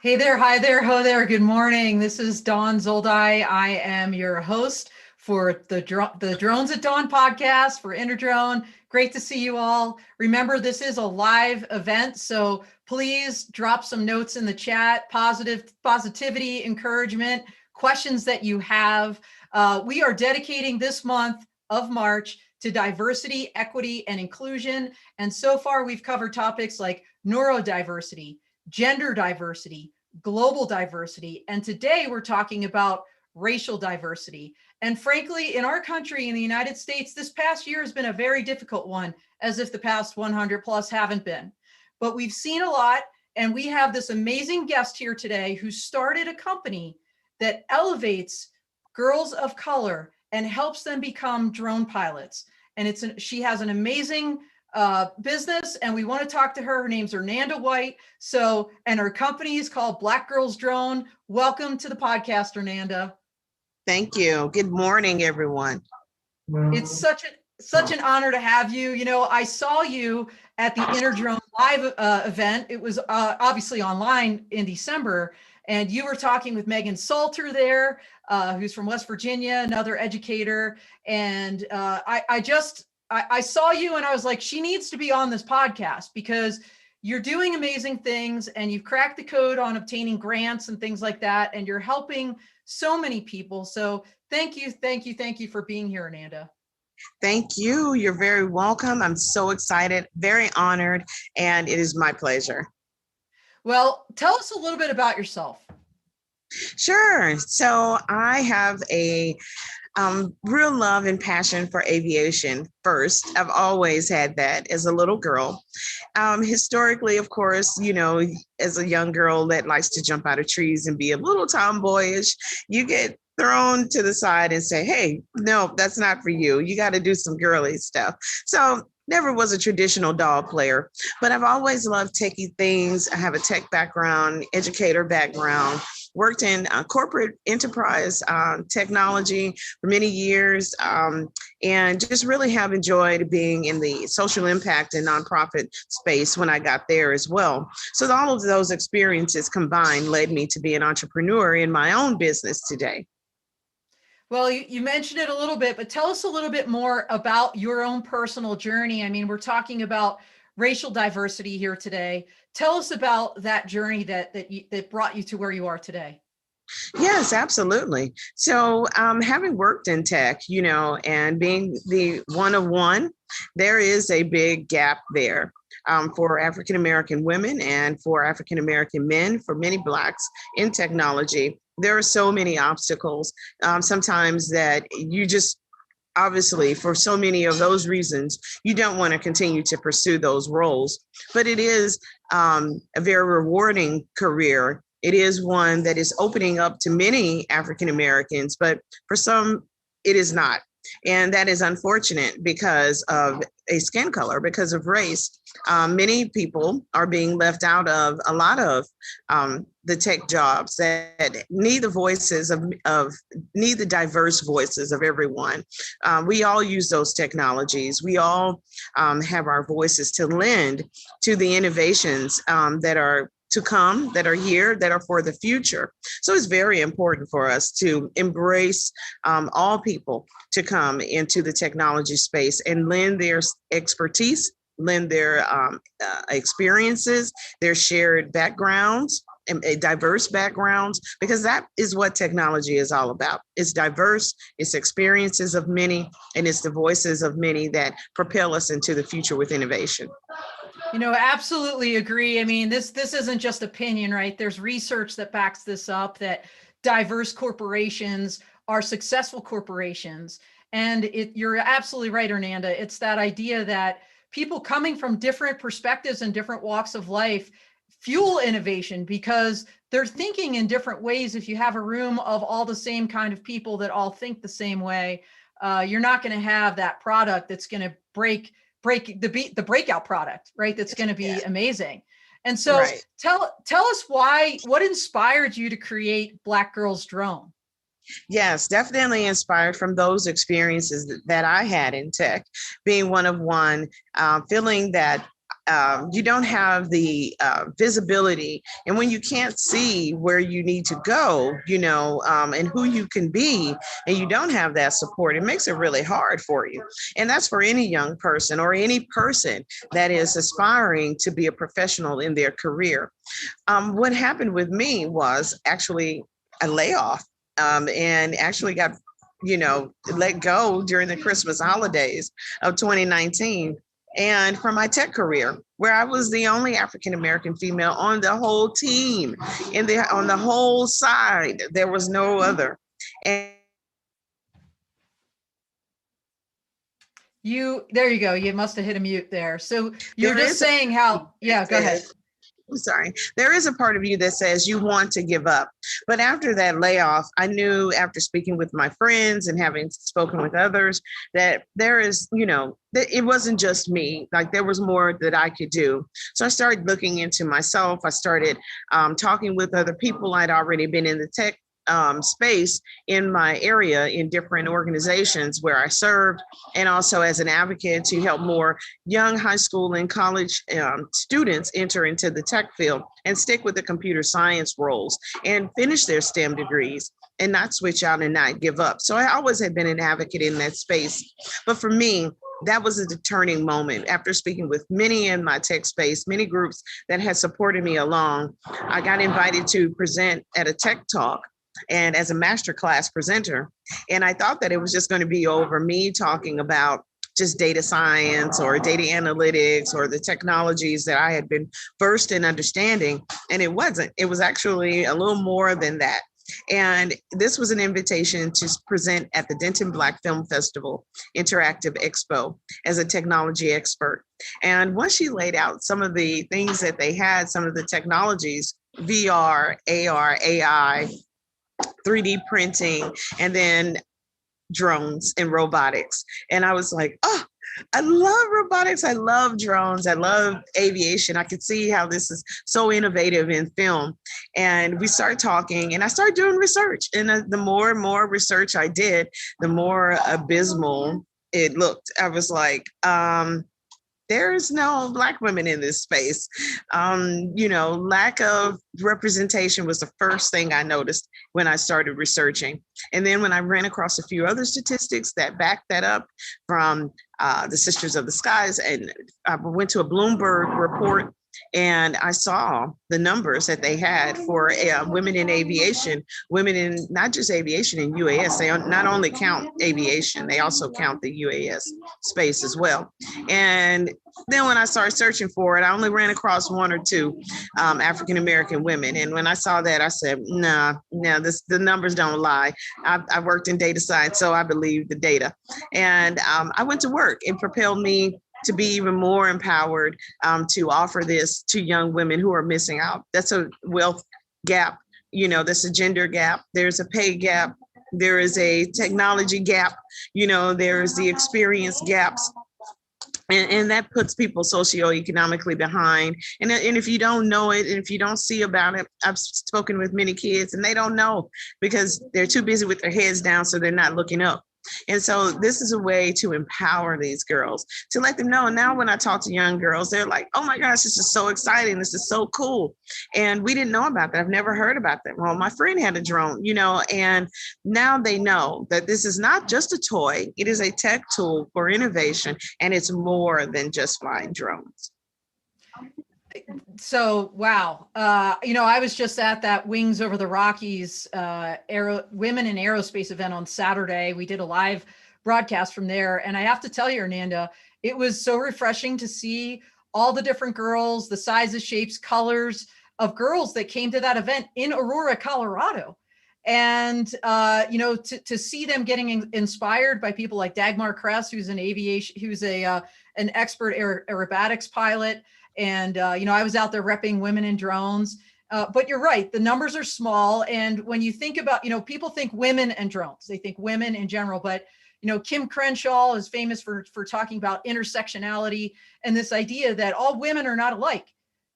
Hey there, hi there, ho there. Good morning. This is Dawn Zoldi. I am your host for the Drones at Dawn podcast for Interdrone. Great to see you all. Remember, this is a live event, so please drop some notes in the chat, positivity, encouragement, questions that you have. We are dedicating this month of March to diversity, equity, and inclusion. And so far, we've covered topics like neurodiversity, gender diversity, global diversity. And today we're talking about racial diversity. And frankly, in our country, in the United States, this past year has been a very difficult one, as if the past 100 plus haven't been. But we've seen a lot, and we have this amazing guest here today who started a company that elevates girls of color and helps them become drone pilots. And she has an amazing business, and we want to talk to her. Her name's Ernanda White. And her company is called Black Girls Drone. Welcome to the podcast, Ernanda. Thank you. Good morning, everyone. It's such an honor to have you. You know, I saw you at the Interdrone live event. It was obviously online in December, and you were talking with Megan Salter there, who's from West Virginia, another educator. And I saw you and I was like, she needs to be on this podcast because you're doing amazing things and you've cracked the code on obtaining grants and things like that. And you're helping so many people. So thank you for being here, Ernanda. Thank you. You're very welcome. I'm so excited, very honored, and it is my pleasure. Well, tell us a little bit about yourself. Sure. So I have a real love and passion for aviation first. I've always had that as a little girl. Historically, of course, you know, as a young girl that likes to jump out of trees and be a little tomboyish, you get thrown to the side and say, hey, no, that's not for you. You got to do some girly stuff. So never was a traditional doll player, but I've always loved techie things. I have a tech background, educator background, worked in corporate enterprise technology for many years, and just really have enjoyed being in the social impact and nonprofit space when I got there as well. So all of those experiences combined led me to be an entrepreneur in my own business today. Well, you mentioned it a little bit, but tell us a little bit more about your own personal journey. I mean, we're talking about racial diversity here today. Tell us about that journey that brought you to where you are today. Yes, absolutely. So having worked in tech, you know, and being the one of one, there is a big gap there. For African-American women and for African-American men, for many Blacks in technology, there are so many obstacles sometimes that you just, obviously, for so many of those reasons, you don't want to continue to pursue those roles. But it is a very rewarding career. It is one that is opening up to many African-Americans, but for some, it is not. And that is unfortunate because of a skin color, because of race. Many people are being left out of a lot of the tech jobs that need the voices need the diverse voices of everyone. We all use those technologies. We all have our voices to lend to the innovations that are to come, that are here, that are for the future. So it's very important for us to embrace all people to come into the technology space and lend their expertise, lend their experiences, their shared backgrounds, and diverse backgrounds, because that is what technology is all about. It's diverse, it's experiences of many, and it's the voices of many that propel us into the future with innovation. You know, absolutely agree. I mean, this isn't just opinion, right? There's research that backs this up, that diverse corporations are successful corporations. And you're absolutely right, Ernanda. It's that idea that people coming from different perspectives and different walks of life fuel innovation because they're thinking in different ways. If you have a room of all the same kind of people that all think the same way, you're not going to have that product that's going to break the breakout product, right? That's going to be amazing. And so right. tell us what inspired you to create Black Girls Drone? Yes, definitely inspired from those experiences that I had in tech, being one of one, feeling that you don't have the visibility. And when you can't see where you need to go, and who you can be, and you don't have that support, it makes it really hard for you. And that's for any young person or any person that is aspiring to be a professional in their career. What happened with me was actually a layoff, and actually got let go during the Christmas holidays of 2019. And for my tech career, where I was the only African American female on the whole team, on the whole side, there was no other. And there you go. You must have hit a mute there. So you're there just is saying how, yeah, go ahead. I'm sorry. There is a part of you that says you want to give up. But after that layoff, I knew, after speaking with my friends and having spoken with others, that there is, that it wasn't just me. Like, there was more that I could do. So I started looking into myself. I started talking with other people. I'd already been in the tech space in my area in different organizations where I served, and also as an advocate to help more young high school and college students enter into the tech field and stick with the computer science roles and finish their STEM degrees and not switch out and not give up. So I always have been an advocate in that space. But for me, that was a turning moment. After speaking with many in my tech space, many groups that had supported me along, I got invited to present at a tech talk and as a masterclass presenter. And I thought that it was just going to be over me talking about just data science or data analytics or the technologies that I had been versed in understanding. And it wasn't. It was actually a little more than that. And this was an invitation to present at the Denton Black Film Festival Interactive Expo as a technology expert. And once she laid out some of the things that they had, some of the technologies, VR, AR, AI, 3D printing, and then drones and robotics. And I was like, oh, I love robotics. I love drones. I love aviation. I could see how this is so innovative in film. And we started talking, and I started doing research. And the more and more research I did, the more abysmal it looked. I was like, there's no Black women in this space. Lack of representation was the first thing I noticed when I started researching. And then when I ran across a few other statistics that backed that up from the Sisters of the Skies, and I went to a Bloomberg report, and I saw the numbers that they had for women in aviation, women in not just aviation and UAS. They not only count aviation, they also count the UAS space as well. And then when I started searching for it, I only ran across one or two African-American women. And when I saw that, I said, the numbers don't lie. I worked in data science, so I believe the data. And I went to work. It propelled me to be even more empowered to offer this to young women who are missing out. That's a wealth gap, that's a gender gap. There's a pay gap. There is a technology gap. There's the experience gaps. And that puts people socioeconomically behind. And if you don't know it, and if you don't see about it, I've spoken with many kids and they don't know because they're too busy with their heads down, so they're not looking up. And so this is a way to empower these girls, to let them know. And now when I talk to young girls, they're like, oh my gosh, this is so exciting. This is so cool. And we didn't know about that. I've never heard about that. Well, my friend had a drone, and now they know that this is not just a toy. It is a tech tool for innovation, and it's more than just flying drones. So, wow. I was just at that Wings Over the Rockies Women in Aerospace event on Saturday. We did a live broadcast from there. And I have to tell you, Ernanda, it was so refreshing to see all the different girls, the sizes, shapes, colors of girls that came to that event in Aurora, Colorado. And, to see them getting inspired by people like Dagmar Kress, who's an aviation, who's an expert aerobatics pilot. And, I was out there repping women in drones, but you're right. The numbers are small. And when you think about, people think women and drones, they think women in general, but, Kim Crenshaw is famous for talking about intersectionality and this idea that all women are not alike.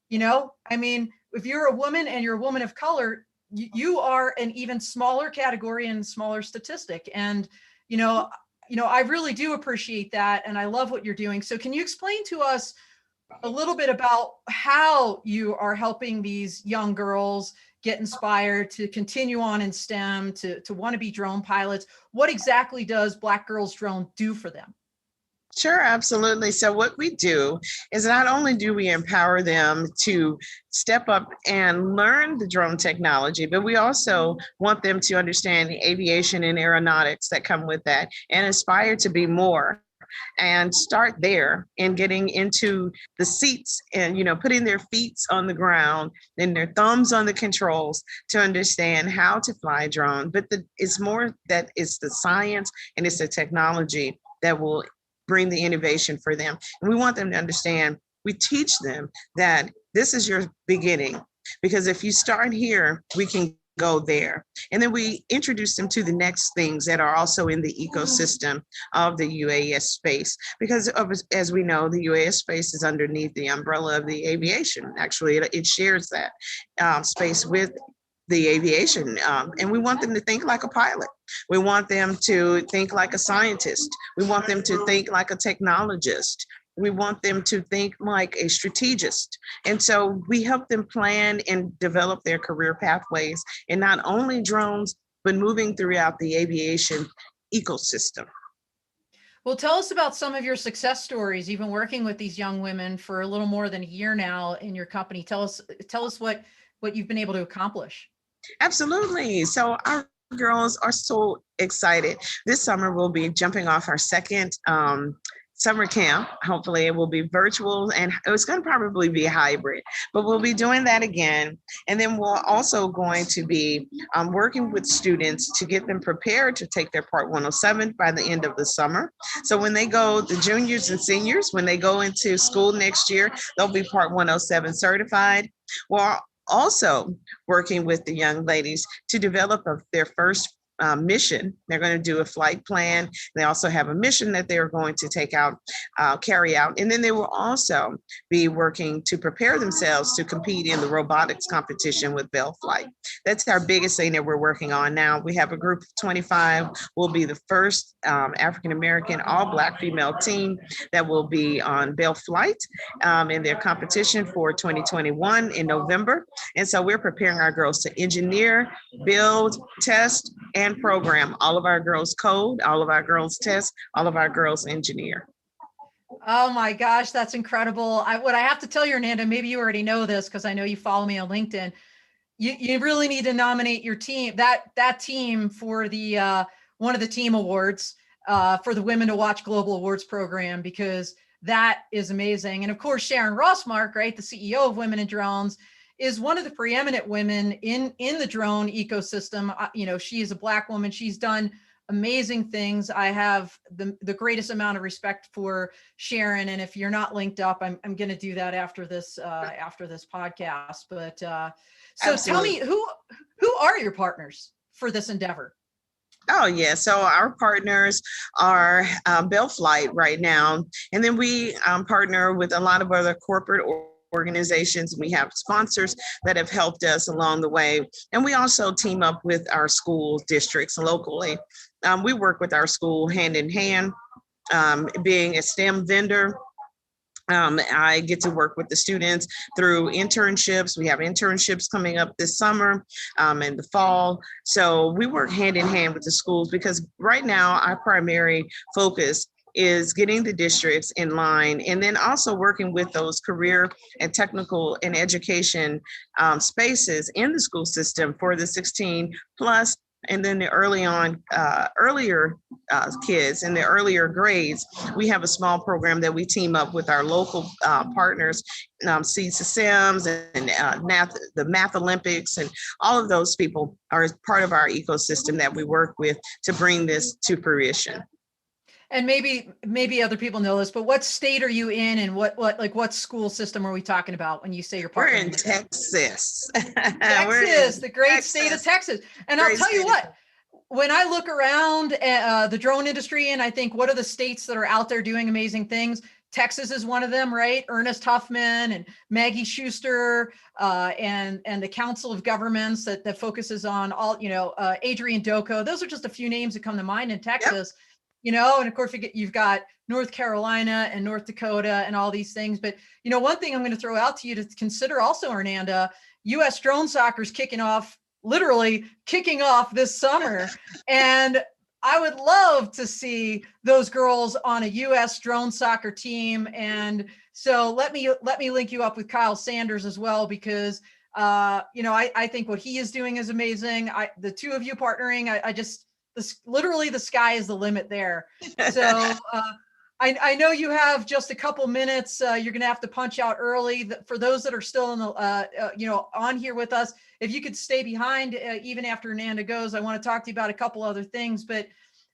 If you're a woman and you're a woman of color, you are an even smaller category and smaller statistic. And, I really do appreciate that. And I love what you're doing. So can you explain to us a little bit about how you are helping these young girls get inspired to continue on in STEM, to want to be drone pilots. What exactly does Black Girls Drone do for them? Sure, absolutely. So what we do is not only do we empower them to step up and learn the drone technology, but we also want them to understand the aviation and aeronautics that come with that and aspire to be more and start there and getting into the seats and, putting their feet on the ground and their thumbs on the controls to understand how to fly a drone. But it's more that it's the science and it's the technology that will bring the innovation for them. And we want them to understand, we teach them that this is your beginning, because if you start here, we can go there. And then we introduce them to the next things that are also in the ecosystem of the UAS space, because as we know, the UAS space is underneath the umbrella of the aviation. Actually, it shares that space with the aviation. And we want them to think like a pilot. We want them to think like a scientist. We want them to think like a technologist. We want them to think like a strategist. And so we help them plan and develop their career pathways in not only drones, but moving throughout the aviation ecosystem. Well, tell us about some of your success stories. You've been working with these young women for a little more than a year now in your company. Tell us what you've been able to accomplish. Absolutely. So our girls are so excited. This summer we'll be jumping off our second summer camp. Hopefully it will be virtual, and it's going to probably be hybrid, but we'll be doing that again. And then we're also going to be working with students to get them prepared to take their Part 107 by the end of the summer. So when they go, the juniors and seniors, when they go into school next year, they'll be Part 107 certified. We're also working with the young ladies to develop their first mission. They're going to do a flight plan. They also have a mission that they're going to carry out. And then they will also be working to prepare themselves to compete in the robotics competition with Bell Flight. That's our biggest thing that we're working on now. We have a group of 25. We'll be the first African-American all-Black female team that will be on Bell Flight in their competition for 2021 in November. And so we're preparing our girls to engineer, build, test, and program. All of our girls code, all of our girls test, all of our girls engineer. Oh my gosh, that's incredible. What I have to tell you, Ernanda, maybe you already know this because I know you follow me on LinkedIn. You really need to nominate your team, that team, for the one of the team awards for the Women to Watch Global Awards program, because that is amazing. And of course, Sharon Rossmark, right, the CEO of Women in Drones, is one of the preeminent women in the drone ecosystem. She is a Black woman. She's done amazing things. I have the greatest amount of respect for Sharon. And if you're not linked up, I'm going to do that after this podcast. But so Absolutely. Tell me, who are your partners for this endeavor? Oh, yeah. So our partners are Bell Flight right now. And then we partner with a lot of other corporate organizations. We have sponsors that have helped us along the way. And we also team up with our school districts locally. We work with our school hand in hand, being a STEM vendor. I get to work with the students through internships. We have internships coming up this summer in the fall. So we work hand in hand with the schools, because right now our primary focus is getting the districts in line, and then also working with those career and technical and education spaces in the school system for the 16 plus, and then the earlier kids in the earlier grades. We have a small program that we team up with our local partners, Seeds to Sims and the Math Olympics, and all of those people are part of our ecosystem that we work with to bring this to fruition. And maybe other people know this, but what state are you in, and what school system are we talking about when you say you're partnering? We're in Texas. Texas, the great state of Texas. And I'll tell you what, when I look around the drone industry and I think, what are the states that are out there doing amazing things? Texas is one of them, right? Ernest Huffman and Maggie Schuster, and the Council of Governments that focuses on all, Adrian Doko. Those are just a few names that come to mind in Texas. Yep. And of course you've got North Carolina and North Dakota and all these things. But, one thing I'm going to throw out to you to consider also, Ernanda, U.S. drone soccer is literally kicking off this summer. And I would love to see those girls on a U.S. drone soccer team. And so let me link you up with Kyle Sanders as well, because I think what he is doing is amazing. The two of you partnering, literally the sky is the limit there. So I know you have just a couple minutes. You're going to have to punch out early. For those that are still in the, on here with us, if you could stay behind even after Ernanda goes, I want to talk to you about a couple other things. But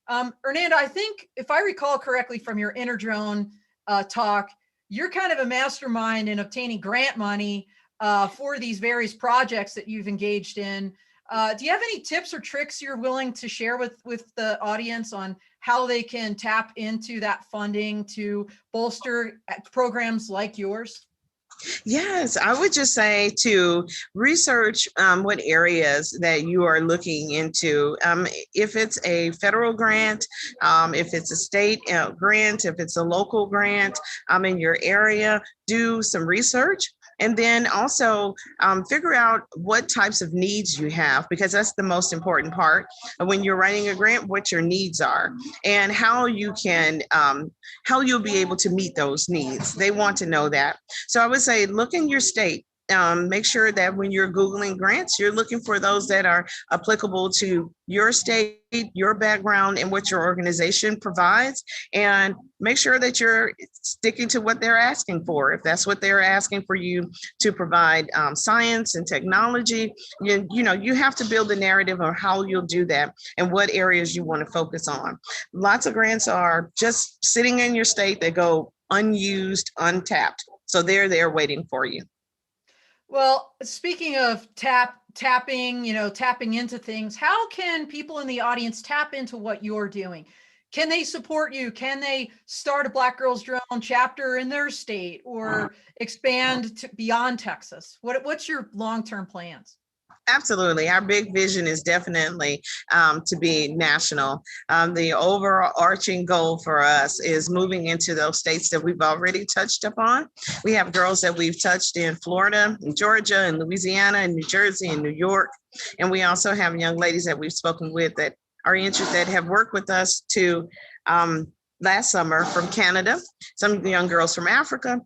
Ernanda, I think if I recall correctly from your InterDrone talk, you're kind of a mastermind in obtaining grant money for these various projects that you've engaged in. Do you have any tips or tricks you're willing to share with the audience on how they can tap into that funding to bolster programs like yours? Yes, I would just say to research what areas that you are looking into. If it's a federal grant, if it's a state grant, if it's a local grant in your area, do some research. And then also figure out what types of needs you have, because that's the most important part when you're writing a grant, what your needs are and how you can, how you'll be able to meet those needs. They want to know that. So I would say, look in your state. Make sure that when you're Googling grants, you're looking for those that are applicable to your state, your background, and what your organization provides. And make sure that you're sticking to what they're asking for. If that's what they're asking for you to provide science and technology, you have to build a narrative of how you'll do that and what areas you want to focus on. Lots of grants are just sitting in your state that go unused, untapped. So they're there waiting for you. Well, speaking of tapping into things, how can people in the audience tap into what you're doing? Can they support you? Can they start a Black Girls Drone chapter in their state or expand to beyond Texas? What's your long-term plans? Absolutely. Our big vision is definitely to be national. The overarching goal for us is moving into those states that we've already touched upon. We have girls that we've touched in Florida, and Georgia, and Louisiana, and New Jersey, and New York. And we also have young ladies that we've spoken with that are interested, that have worked with us to last summer from Canada, some young girls from Africa,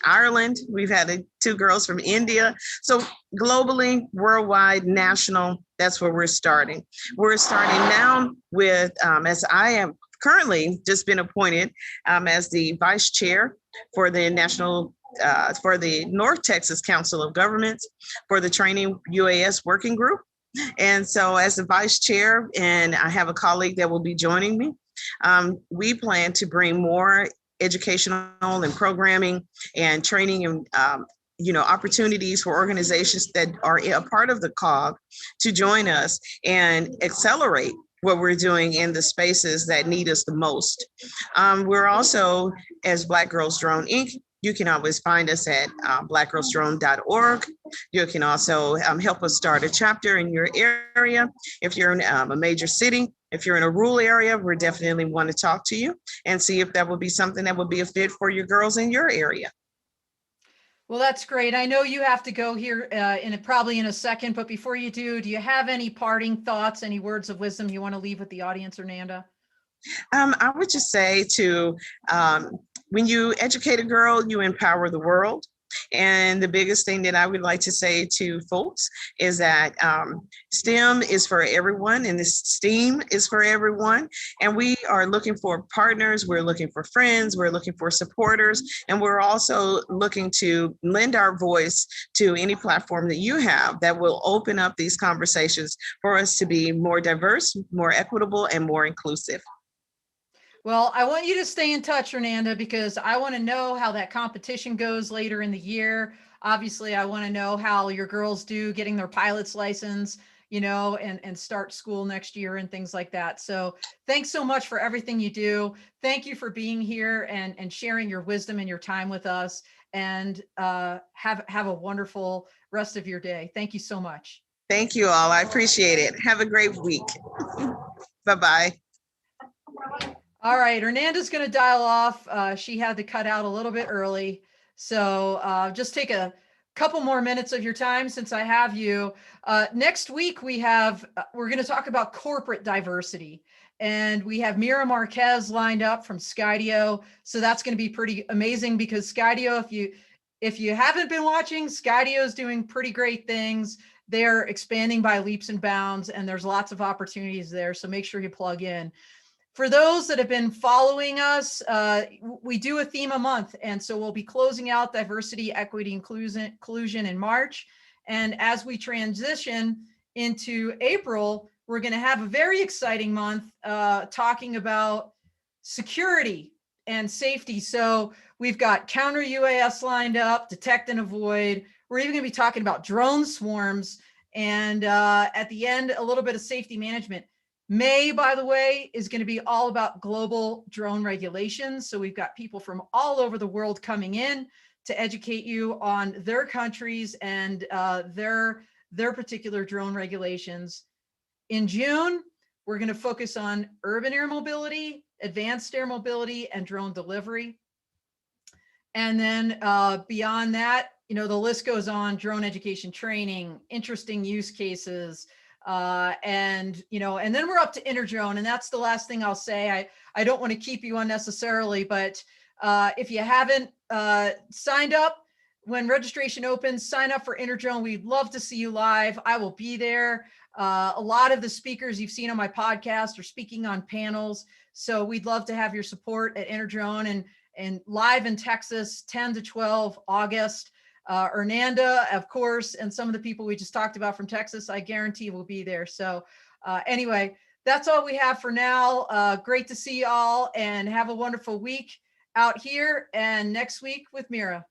Ireland. We've had two girls from India. So globally, worldwide, national, that's where we're starting. We're starting now with, as I am currently just been appointed as the vice chair for the for the North Texas Council of Governments for the Training UAS Working Group. And so as the vice chair, and I have a colleague that will be joining me, we plan to bring more educational and programming and training and opportunities for organizations that are a part of the COG to join us and accelerate what we're doing in the spaces that need us the most. We're also, as Black Girls Drone Inc., you can always find us at blackgirlsdrone.org. You can also help us start a chapter in your area. If you're in a major city, if you're in a rural area, we definitely want to talk to you and see if that would be something that would be a fit for your girls in your area. Well, that's great. I know you have to go here probably in a second, but before you do you have any parting thoughts, any words of wisdom you want to leave with the audience, Ernanda? I would just say when you educate a girl, you empower the world. And the biggest thing that I would like to say to folks is that STEM is for everyone, and this STEAM is for everyone. And we are looking for partners, we're looking for friends, we're looking for supporters, and we're also looking to lend our voice to any platform that you have that will open up these conversations for us to be more diverse, more equitable, and more inclusive. Well, I want you to stay in touch, Ernanda, because I want to know how that competition goes later in the year. Obviously, I want to know how your girls do getting their pilot's license, and start school next year and things like that. So thanks so much for everything you do. Thank you for being here and sharing your wisdom and your time with us, and have a wonderful rest of your day. Thank you so much. Thank you all. I appreciate it. Have a great week. Bye-bye. All right, Hernanda's going to dial off. She had to cut out a little bit early. So just take a couple more minutes of your time since I have you. Next week, we're going to talk about corporate diversity. And we have Mira Marquez lined up from Skydio. So that's going to be pretty amazing because Skydio, if you haven't been watching, Skydio is doing pretty great things. They're expanding by leaps and bounds, and there's lots of opportunities there. So make sure you plug in. For those that have been following us, we do a theme a month. And so we'll be closing out diversity, equity, inclusion in March. And as we transition into April, we're going to have a very exciting month talking about security and safety. So we've got counter UAS lined up, detect and avoid. We're even going to be talking about drone swarms. And at the end, a little bit of safety management. May, by the way, is going to be all about global drone regulations. So we've got people from all over the world coming in to educate you on their countries and their particular drone regulations. In June, we're going to focus on urban air mobility, advanced air mobility, and drone delivery. And then beyond that, the list goes on: drone education training, interesting use cases, and then we're up to InterDrone. And that's the last thing I'll say. I don't want to keep you unnecessarily, but if you haven't signed up, when registration opens, sign up for InterDrone. We'd love to see you live. I will be there. A lot of the speakers you've seen on my podcast are speaking on panels. So we'd love to have your support at InterDrone and live in Texas, 10 to 12 August. Ernanda, of course, and some of the people we just talked about from Texas, I guarantee will be there. So anyway, that's all we have for now. Great to see you all, and have a wonderful week out here, and next week with Mira.